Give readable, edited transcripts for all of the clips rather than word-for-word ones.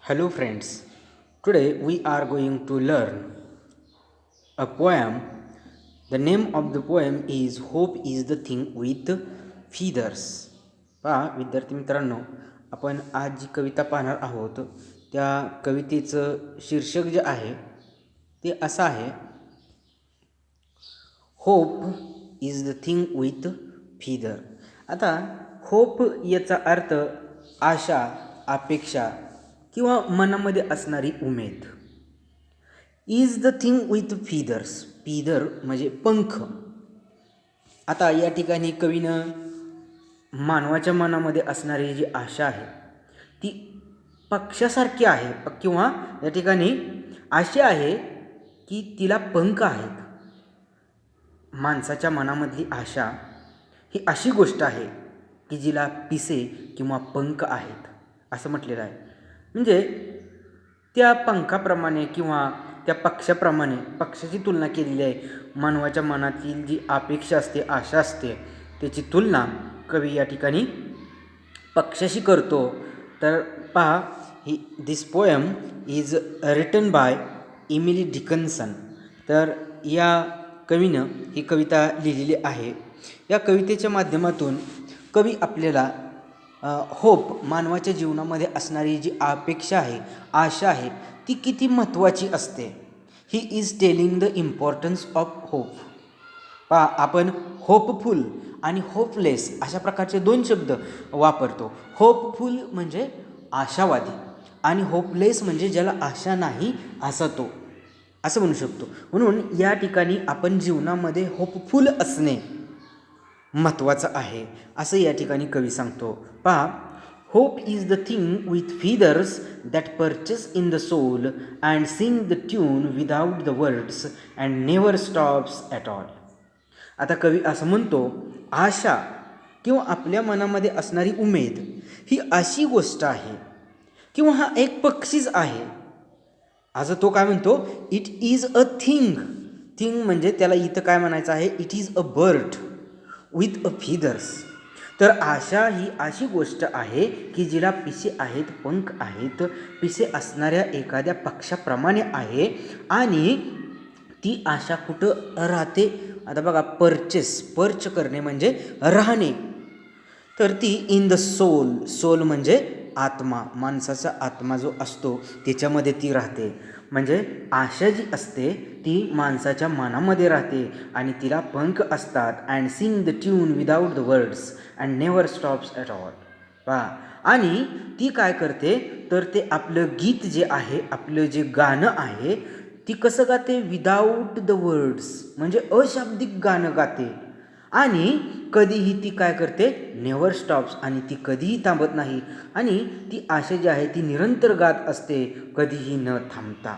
Hello, friends. Today we are going to learn a poem. The name of the poem is Hope is the Thing with Feathers. पहा विद्यार्थी मित्रांनो, आपण आज जी कविता पाहणार आहोत त्या कवितेचं शीर्षक जे आहे ते असं आहे, hope is the thing with feather. आता होप याचा अर्थ आशा, अपेक्षा किंवा मनामध्ये असणारी उमेद. Is the thing with feathers, feather म्हणजे पंख. आता या ठिकाणी कवीनं मानवाच्या मनामध्ये असणारी जी आशा आहे ती पक्षासारखी आहे किंवा या ठिकाणी अशी आहे की तिला पंख आहेत. माणसाच्या मनामधली आशा ही अशी गोष्ट आहे की जिला पिसे किंवा पंख आहेत असं म्हटलेलं आहे. म्हणजे त्या पंखाप्रमाणे किंवा त्या पक्षाप्रमाणे पक्षाची तुलना केलेली आहे. मानवाच्या मनातील जी अपेक्षा असते, आशा असते, त्याची तुलना कवी या ठिकाणी पक्षाशी करतो. तर पहा, this poem is written by Emily Dickinson. तर या कवीनं ही कविता लिहिलेली आहे. या कवितेच्या माध्यमातून कवी आपल्याला होप, मानवाच्या जीवनामध्ये असणारी जी अपेक्षा आहे, आशा आहे, ती किती महत्त्वाची असते. He is telling the importance of hope. पहा, आपण होपफुल आणि होपलेस अशा प्रकारचे दोन शब्द वापरतो. होपफुल म्हणजे आशावादी आणि होपलेस म्हणजे ज्याला आशा नाही असा तो, असं म्हणू शकतो. म्हणून या ठिकाणी आपण जीवनामध्ये होपफुल असणे महत्त्वाचं आहे असं या ठिकाणी कवी सांगतो. पहा, hope is the thing with feathers that perches in the soul and sing the tune without the words and never stops at all. आता कवी असं म्हणतो, आशा किंवा आपल्या मनामध्ये असणारी उमेद ही अशी गोष्ट आहे किंवा हा एक पक्षीच आहे. असं तो काय म्हणतो, it is a thing. Thing म्हणजे त्याला इथं काय म्हणायचं आहे, it is a bird with a feathers. तर आशा ही अशी गोष्ट आहे की जिला पिसे आहेत, पंख आहेत, पिसे असणाऱ्या एखाद्या पक्षाप्रमाणे आहे. आणि ती आशा कुठं राहते. आता बघा, पर्च करणे म्हणजे राहणे. तर ती इन द सोल, सोल म्हणजे आत्मा, माणसाचा आत्मा जो असतो त्याच्यामध्ये ती राहते. म्हणजे आशा जी असते ती माणसाच्या मनामध्ये राहते आणि तिला पंख असतात. And sing the tune without the words and never stops at all. पहा, आणि ती काय करते तर ते आपलं गीत जे आहे, आपलं जे गाणं आहे, ती कसं गाते, विदाऊट द वर्ड्स म्हणजे अशाब्दिक गाणं गाते. आणि कधीही ती काय करते, नेवर स्टॉप्स, आणि ती कधीही थांबत नाही. आणि ती आशा जी आहे ती निरंतर गात असते, कधीही न थांबता.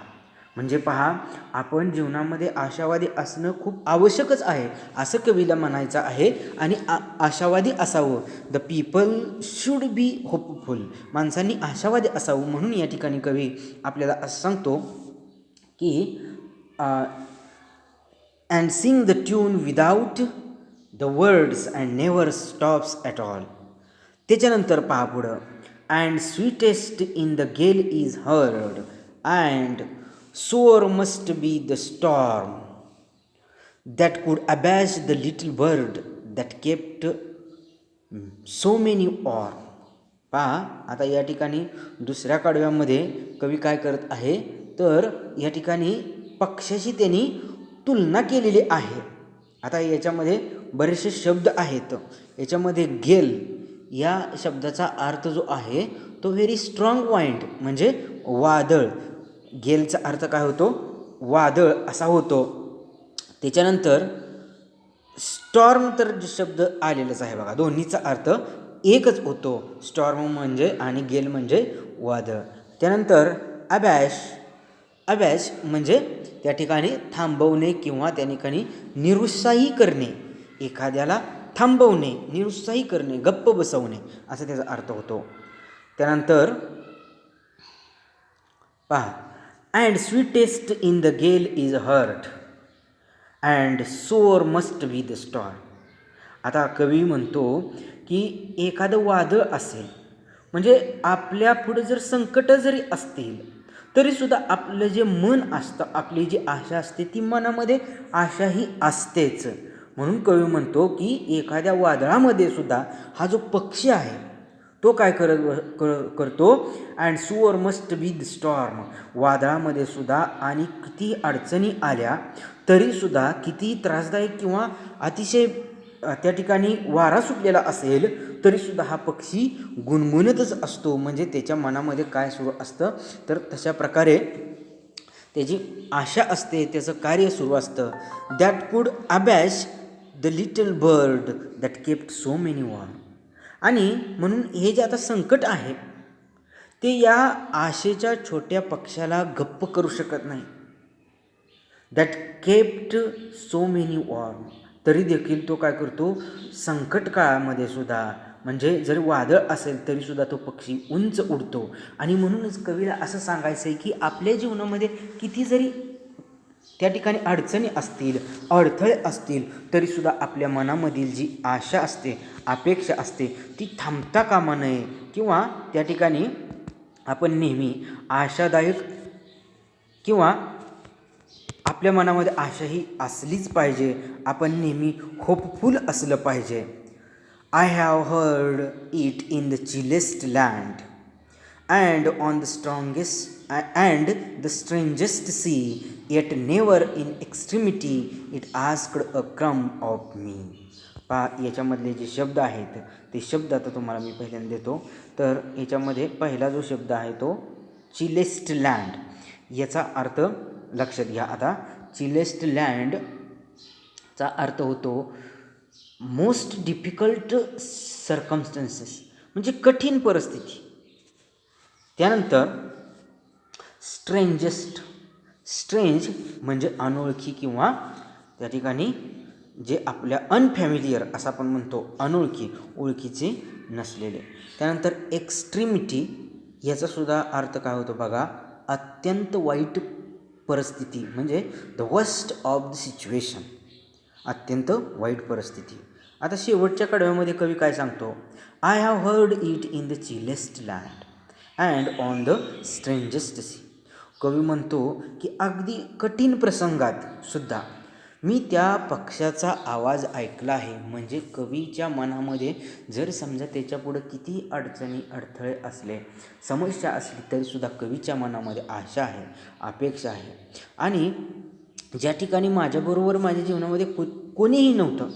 म्हणजे पहा, आपण जीवनामध्ये आशावादी असणं खूप आवश्यकच आहे असं कवीला म्हणायचं आहे. आणि आशावादी असावं. The people should be hopeful. माणसांनी आशावादी असावं. म्हणून या ठिकाणी कवी आपल्याला असं सांगतो की and sing the tune without the words and never stops at all. त्याच्यानंतर पहा पुढं, and sweetest in the gale is heard and sore must be the storm that could abash the little bird that kept so many or. पहा, आता या ठिकाणी दुसऱ्या कडव्यामध्ये कवी काय करत आहे तर या ठिकाणी पक्षाशी त्यांनी तुलना केलेली आहे. आता याच्यामध्ये बरेचसे शब्द आहेत. याच्यामध्ये गेल या शब्दाचा अर्थ जो आहे तो व्हेरी स्ट्रॉंग वाइंड म्हणजे वादळ. गेलचा अर्थ काय होतो, वादळ असा होतो. त्याच्यानंतर स्टॉर्म तर शब्द आलेलाच आहे बघा, दोन्हीचा अर्थ एकच होतो. स्टॉर्म म्हणजे आणि गेल म्हणजे वादळ. त्यानंतर अबॅश म्हणजे त्या ठिकाणी थांबवणे किंवा त्या ठिकाणी निरुत्साही करणे. एखाद्याला थांबवणे, निरुत्साही करणे, गप्प बसवणे असा त्याचा अर्थ होतो. त्यानंतर पहा, and sweetest in the gale is heard and sore must be the storm. आता कवी म्हणतो की एखादं वादळ असेल, म्हणजे आपल्या पुढे जर संकट जरी असतील तरीसुद्धा आपलं जे मन असतं, आपली जी आशा असते ती मनामध्ये आशाही असतेच. म्हणून कवी म्हणतो की एखाद्या वादळामध्ये सुद्धा हा जो पक्षी आहे तो काय करतो, अँड सुअर मस्ट बी द स्टॉर्म. वादळामध्ये सुद्धा आणि किती अडचणी आल्या तरीसुद्धा, किती त्रासदायक किंवा अतिशय त्या ठिकाणी वारा सुटलेला असेल तरीसुद्धा हा पक्षी गुणगुणतच असतो. म्हणजे त्याच्या मनामध्ये काय सुरू असतं, तर तशा प्रकारे त्याची आशा असते, त्याचं कार्य सुरू असतं. That could abash the little bird that kept so many warm. आणि म्हणून हे जे आता संकट आहे ते या आशेच्या छोट्या पक्षाला गप्प करू शकत नाही. That kept so many warm. तरी देखील तो काय करतो, संकट काळामध्ये सुद्धा, म्हणजे जरी वादळ असेल तरीसुद्धा तो पक्षी उंच उडतो. आणि म्हणूनच कवीला असं सांगायचं आहे की आपल्या जीवनामध्ये किती जरी त्या ठिकाणी अडचणी असतील, अडथळे असतील तरीसुद्धा आपल्या मनामधील जी आशा असते, अपेक्षा असते ती थांबता कामा नये. किंवा त्या ठिकाणी आपण नेहमी आशादायक किंवा आपल्या मनामध्ये आशा ही असलीच पाहिजे. आपण नेहमी होपफुल असलं पाहिजे. I have heard it in the chillest land and on the strongest and the strangest sea, yet never in extremity it asked a crumb of मी. पहा, याच्यामधले जे शब्द आहेत ते शब्द आता तुम्हाला मी पहिल्यांदा देतो. तर याच्यामध्ये पहिला जो शब्द आहे तो चिलेस्ट लँड. याचा अर्थ लक्षात घ्या. आता चिलेस्ट लँडचा अर्थ होतो मोस्ट डिफिकल्ट सर्कमस्टन्सेस, म्हणजे कठीण परिस्थिती. त्यानंतर स्ट्रेंजेस्ट. स्ट्रेंज म्हणजे अनोळखी किंवा त्या ठिकाणी जे आपल्या अनफॅमिलियर असं आपण म्हणतो, अनोळखी, ओळखीचे नसलेले. त्यानंतर एक्स्ट्रीमिटी, याचासुद्धा अर्थ काय होतो बघा, अत्यंत वाईट परिस्थिती, म्हणजे the worst of the situation, अत्यंत वाईट परिस्थिती. आता शेवटच्या कडव्यामध्ये कवी काय सांगतो, I have heard it in the chillest land and on the strangest sea. कवी म्हणतो की अगदी कठीण प्रसंगात सुद्धा मी त्या पक्षाचा आवाज ऐकला आहे. म्हणजे कवीच्या मनामध्ये जर समजा त्याच्यापुढं किती अडचणी, अडथळे असले, समस्या असली तरीसुद्धा कवीच्या मनामध्ये आशा आहे, अपेक्षा आहे. आणि ज्या ठिकाणी माझ्याबरोबर माझ्या जीवनामध्ये कोणीही नव्हतं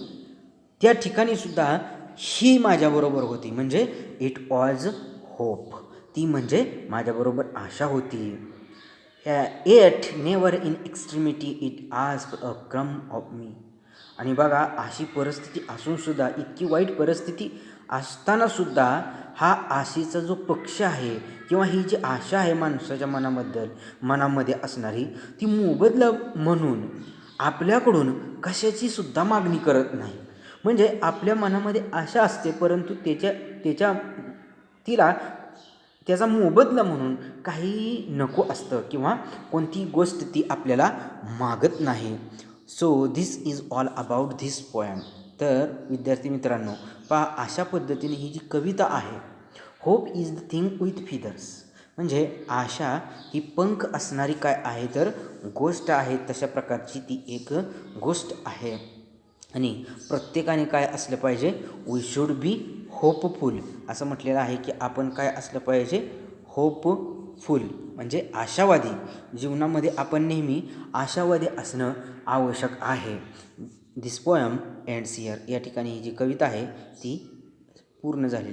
त्या ठिकाणीसुद्धा ही माझ्याबरोबर होती. म्हणजे इट वॉज होप. ती म्हणजे माझ्याबरोबर आशा होती. Yet never in extremity it asked a crumb of मी. आणि बघा, अशी परिस्थिती असूनसुद्धा, इतकी वाईट परिस्थिती असतानासुद्धा हा आशेचा जो पक्ष आहे किंवा ही जी आशा आहे माणसाच्या मनामध्ये असणारी, ती मोबदला म्हणून आपल्याकडून कशाची सुद्धा मागणी करत नाही. म्हणजे आपल्या मनामध्ये आशा असते परंतु तिला त्याचा मोबदला म्हणून काही नको असतं किंवा कोणतीही गोष्ट ती आपल्याला मागत नाही. So this is all about this poem. तर विद्यार्थी मित्रांनो, पहा, अशा पद्धतीने ही जी कविता आहे, hope is the thing with feathers, म्हणजे आशा ही पंख असणारी काय आहे तर गोष्ट आहे. तशा प्रकारची ती एक गोष्ट आहे. आणि प्रत्येकाने काय असलं पाहिजे, वी शुड बी होपफुल. असं म्हटलेलं आहे की आपण काय असलं पाहिजे, होपफुल, म्हणजे आशावादी. जीवनामध्ये आपण नेहमी आशावादी असणं आवश्यक आहे. दिस पोएम एंड्स हिअर. या ठिकाणी ही जी कविता आहे ती पूर्ण झालेली